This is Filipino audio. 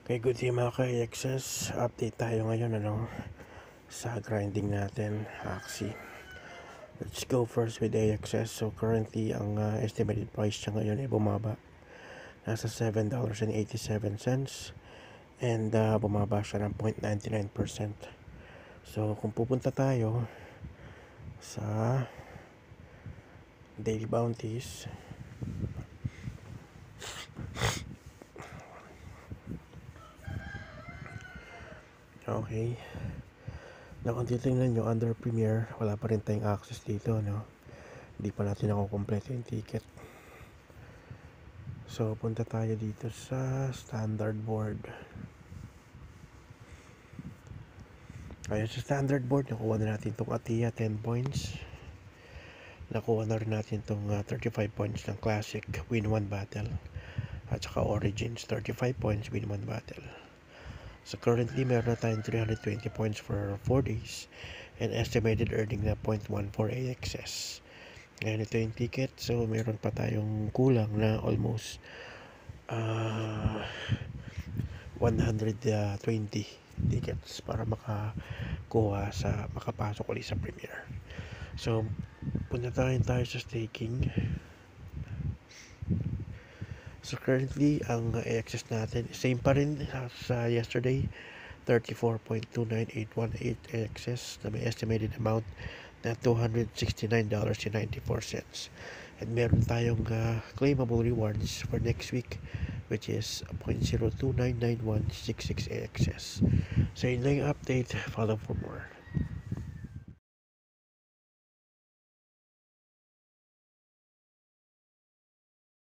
Okay, good day mga ka-AXS. Update tayo ngayon sa grinding natin, Axie. Let's go first with AXS. So currently ang estimated price niya ngayon ay bumaba. Nasa $7.87 and bumaba siya ng 0.99%. So kung pupunta tayo sa daily bounties, okay, na kung titingnan nyo under Premier, wala pa rin tayong access dito, hindi pa natin nakukompleto yung ticket. So punta tayo dito sa standard board. Ayun, sa standard board nakuha na natin itong Atia 10 points, nakuha na rin natin itong 35 points ng Classic win 1 battle, at saka Origins 35 points win 1 battle. So currently meron na tayong 320 points for 4 days and estimated earning na 0.14 AXS. Ngayon ito yung ticket, so meron pa tayong kulang na almost 120 tickets para makapasok ulit sa Premier. So punta tayo sa staking. So currently ang AXS natin same pa rin sa yesterday, 34.29818 AXS na may estimated amount na $269.94. And meron tayong claimable rewards for next week, which is 0.029916 AXS. So yun lang yung update. Follow for more.